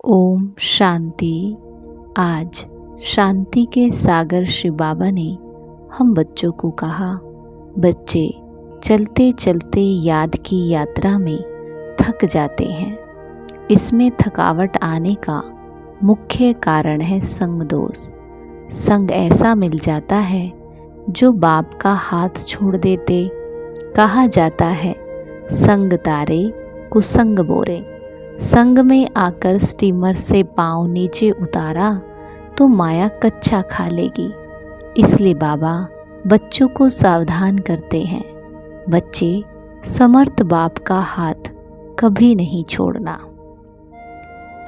ओम शांति। आज शांति के सागर शिव बाबा ने हम बच्चों को कहा, बच्चे चलते चलते याद की यात्रा में थक जाते हैं। इसमें थकावट आने का मुख्य कारण है संग दोष। संग ऐसा मिल जाता है जो बाप का हाथ छोड़ देते। कहा जाता है संग तारे कुसंग बोरे। संग में आकर स्टीमर से पाँव नीचे उतारा तो माया कच्चा खा लेगी। इसलिए बाबा बच्चों को सावधान करते हैं, बच्चे समर्थ बाप का हाथ कभी नहीं छोड़ना।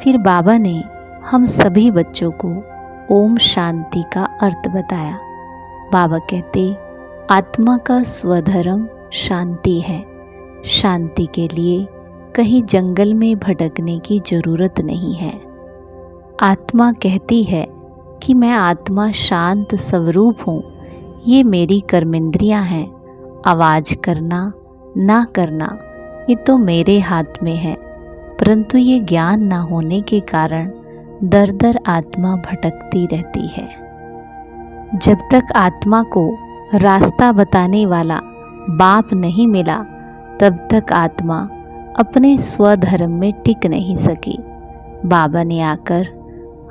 फिर बाबा ने हम सभी बच्चों को ओम शांति का अर्थ बताया। बाबा कहते, आत्मा का स्वधर्म शांति है। शांति के लिए कहीं जंगल में भटकने की जरूरत नहीं है। आत्मा कहती है कि मैं आत्मा शांत स्वरूप हूँ, ये मेरी कर्मेंद्रियाँ हैं। आवाज़ करना ना करना ये तो मेरे हाथ में है, परंतु ये ज्ञान ना होने के कारण दर दर आत्मा भटकती रहती है। जब तक आत्मा को रास्ता बताने वाला बाप नहीं मिला, तब तक आत्मा अपने स्वधर्म में टिक नहीं सकी। बाबा ने आकर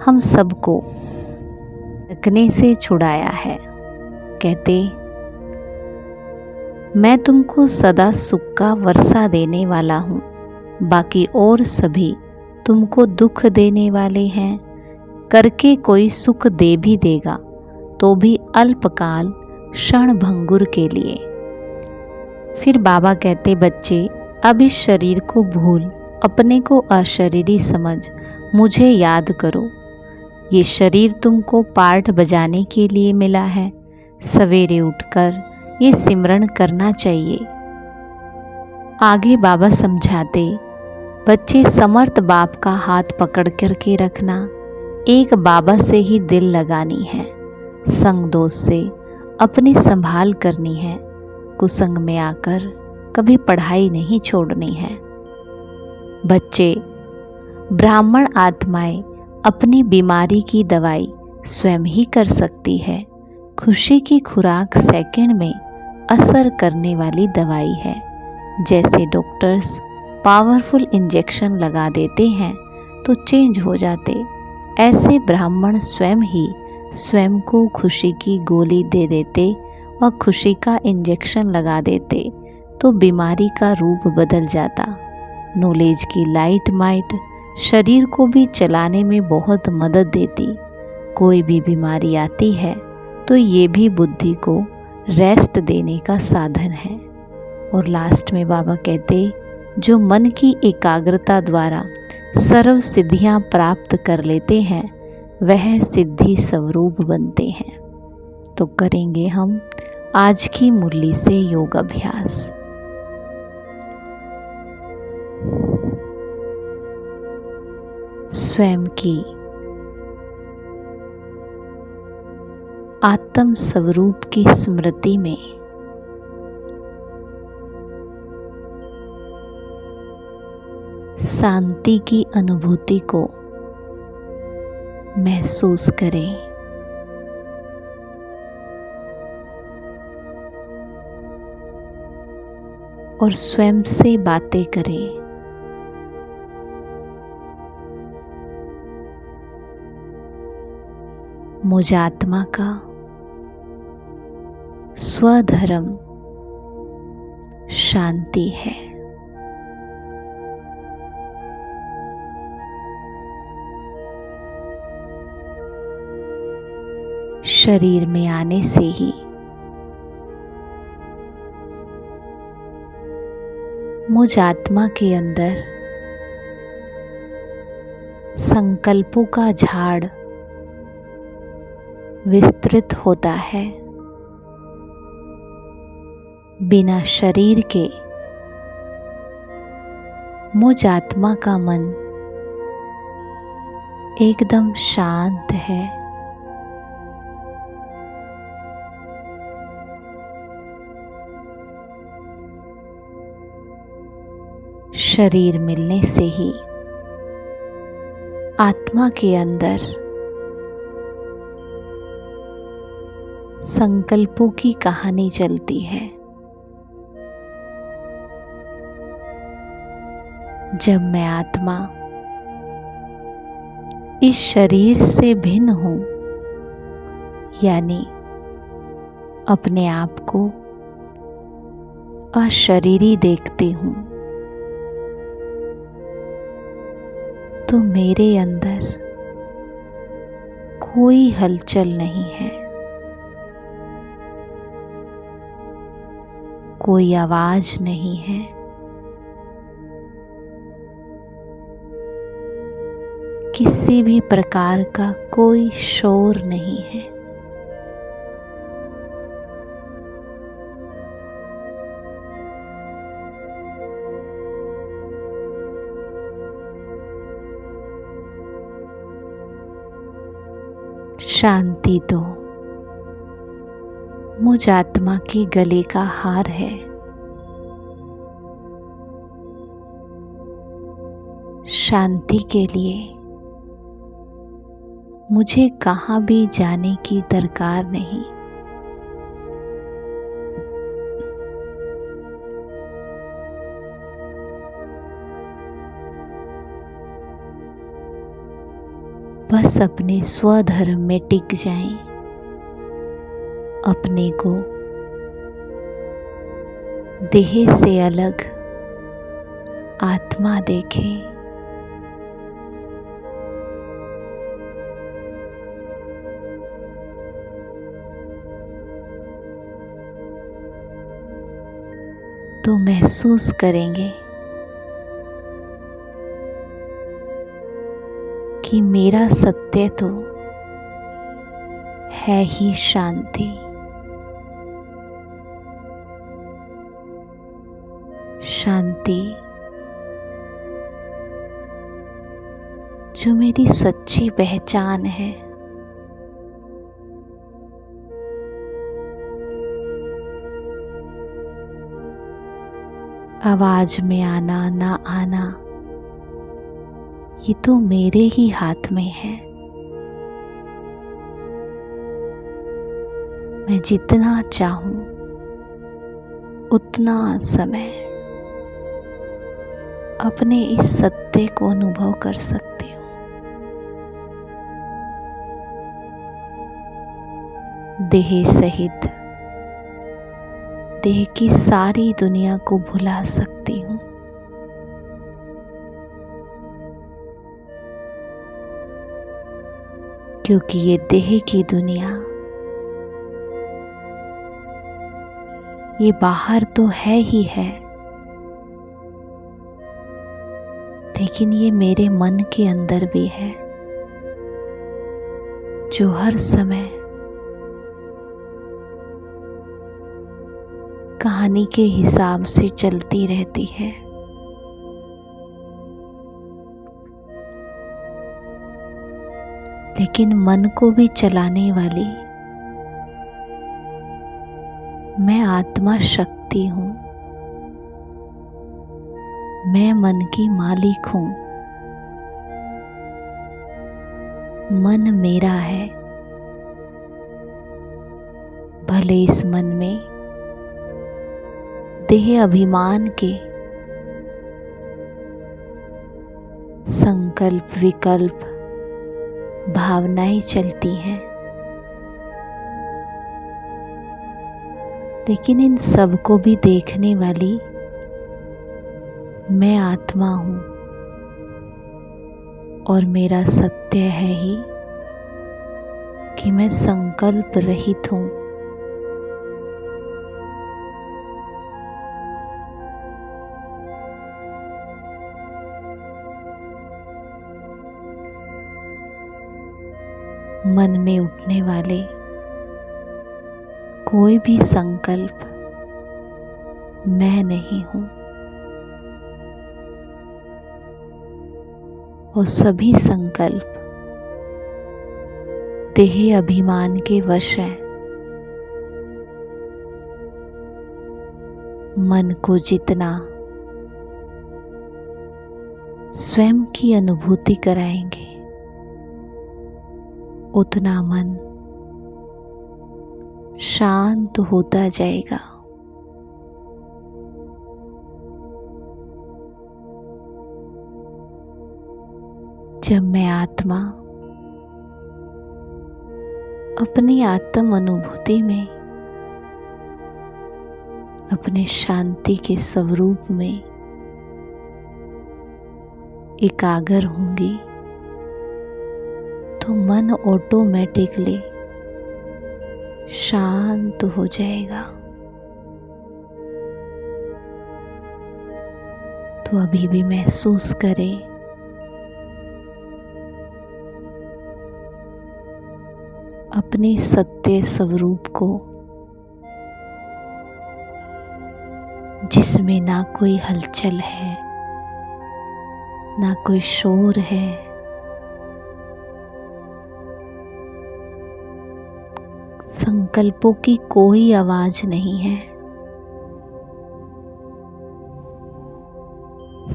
हम सबको भटकने से छुड़ाया है। कहते, मैं तुमको सदा सुख का वर्षा देने वाला हूँ, बाकी और सभी तुमको दुख देने वाले हैं। करके कोई सुख दे भी देगा तो भी अल्पकाल क्षण भंगुर के लिए। फिर बाबा कहते, बच्चे अब इस शरीर को भूल अपने को अशरीरी समझ मुझे याद करो। ये शरीर तुमको पाठ बजाने के लिए मिला है। सवेरे उठकर ये सिमरन करना चाहिए। आगे बाबा समझाते, बच्चे समर्थ बाप का हाथ पकड़ करके रखना। एक बाबा से ही दिल लगानी है। संग दोष से अपनी संभाल करनी है। कुसंग में आकर कभी पढ़ाई नहीं छोड़नी है। बच्चे, ब्राह्मण आत्माएं अपनी बीमारी की दवाई स्वयं ही कर सकती है। खुशी की खुराक सेकंड में असर करने वाली दवाई है। जैसे डॉक्टर्स पावरफुल इंजेक्शन लगा देते हैं तो चेंज हो जाते, ऐसे ब्राह्मण स्वयं ही स्वयं को खुशी की गोली दे देते और खुशी का इंजेक्शन लगा देते तो बीमारी का रूप बदल जाता। नॉलेज की लाइट माइट शरीर को भी चलाने में बहुत मदद देती। कोई भी बीमारी आती है तो ये भी बुद्धि को रेस्ट देने का साधन है। और लास्ट में बाबा कहते, जो मन की एकाग्रता द्वारा सर्व सिद्धियां प्राप्त कर लेते हैं वह सिद्धि स्वरूप बनते हैं। तो करेंगे हम आज की मुरली से योग अभ्यास। स्वयं की आत्म स्वरूप की स्मृति में शांति की अनुभूति को महसूस करें। और स्वयं से बातें करें। मुझ आत्मा का स्वधर्म शांति है। शरीर में आने से ही मुझ आत्मा के अंदर संकल्पों का झाड़ विस्तृत होता है। बिना शरीर के मुझ आत्मा का मन एकदम शांत है। शरीर मिलने से ही आत्मा के अंदर संकल्पों की कहानी चलती है। जब मैं आत्मा इस शरीर से भिन्न हूं, यानी अपने आप को अशरीरी देखती हूं, तो मेरे अंदर कोई हलचल नहीं है, कोई आवाज नहीं है, किसी भी प्रकार का कोई शोर नहीं है। शांति तो मुझ आत्मा के गले का हार है। शांति के लिए मुझे कहाँ भी जाने की दरकार नहीं। बस अपने स्वधर्म में टिक जाएं, अपने को देह से अलग आत्मा देखें। तो महसूस करेंगे कि मेरा सत्य तो है ही शांति। शांति जो मेरी सच्ची पहचान है। आवाज में आना ना आना ये तो मेरे ही हाथ में है। मैं जितना चाहूं उतना समय अपने इस सत्य को अनुभव कर सकती हूँ। देह सहित देह की सारी दुनिया को भुला सकती हूँ। क्योंकि ये देह की दुनिया, ये बाहर तो है ही है, लेकिन ये मेरे मन के अंदर भी है, जो हर समय कहानी के हिसाब से चलती रहती है। लेकिन मन को भी चलाने वाली मैं आत्मा शक्ति हूँ। मैं मन की मालिक हूँ। मन मेरा है। भले इस मन में देह अभिमान के संकल्प विकल्प भावनाएं चलती हैं, लेकिन इन सब को भी देखने वाली मैं आत्मा हूँ और मेरा सत्य है ही कि मैं संकल्प रहित हूँ। मन में उठने वाले कोई भी संकल्प मैं नहीं हूँ। वो सभी संकल्प देह अभिमान के वश है। मन को जितना स्वयं की अनुभूति कराएंगे, उतना मन शांत होता जाएगा। जब मैं आत्मा अपनी आत्म अनुभूति में अपने शांति के स्वरूप में एकाग्र होंगी तो मन ऑटोमेटिकली शांत हो जाएगा। तो अभी भी महसूस करें अपने सत्य स्वरूप को, जिसमें ना कोई हलचल है, ना कोई शोर है, संकल्पों की कोई आवाज नहीं है।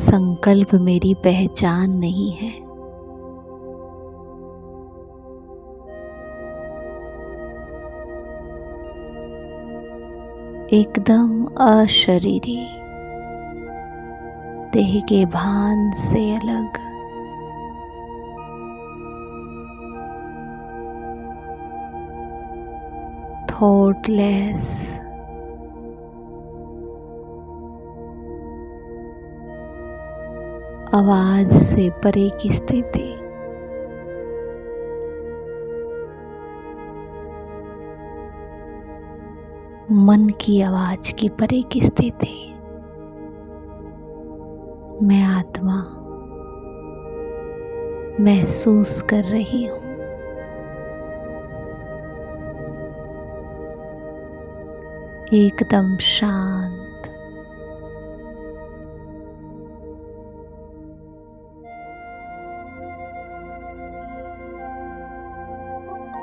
संकल्प मेरी पहचान नहीं है। एकदम अशरीरी, देह के भान से अलग, थॉटलेस, आवाज से परे की स्थिति। मन की आवाज की परे की स्थिति। मैं आत्मा महसूस कर रही हूँ एकदम शांत,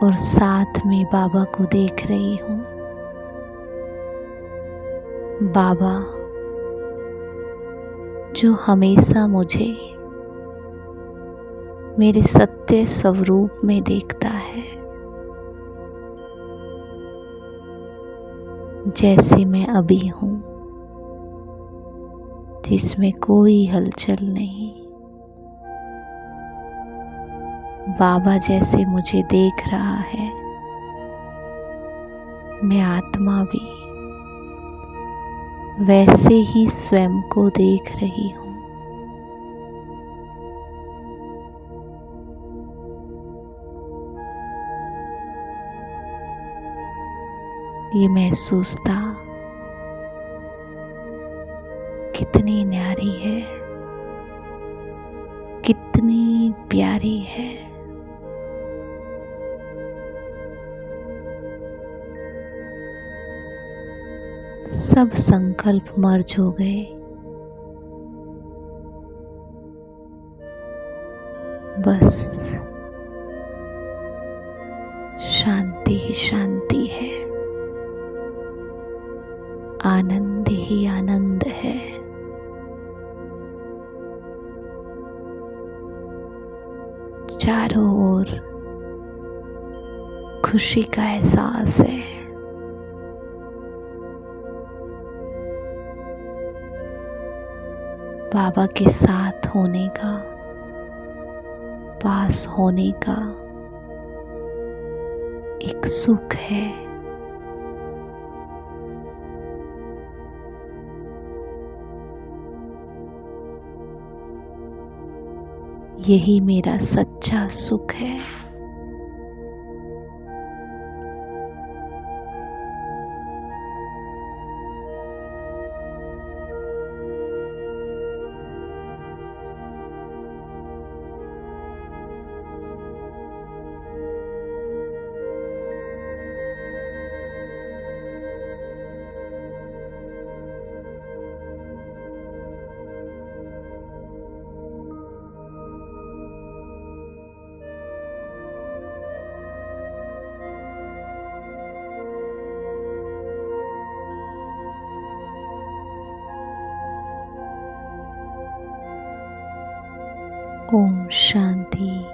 और साथ में बाबा को देख रही हूँ। बाबा जो हमेशा मुझे मेरे सत्य स्वरूप में देखता है, जैसे मैं अभी हूँ, जिसमें कोई हलचल नहीं। बाबा जैसे मुझे देख रहा है, मैं आत्मा भी वैसे ही स्वयं को देख रही हूँ। ये महसूसता कितनी न्यारी है, कितनी प्यारी है। सब संकल्प मर्ज हो गए। बस शांति ही शांति है, आनंद ही आनंद है। चारों ओर खुशी का एहसास है। बाबा के साथ होने का, पास होने का एक सुख है। यही मेरा सच्चा सुख है। ओम शांति।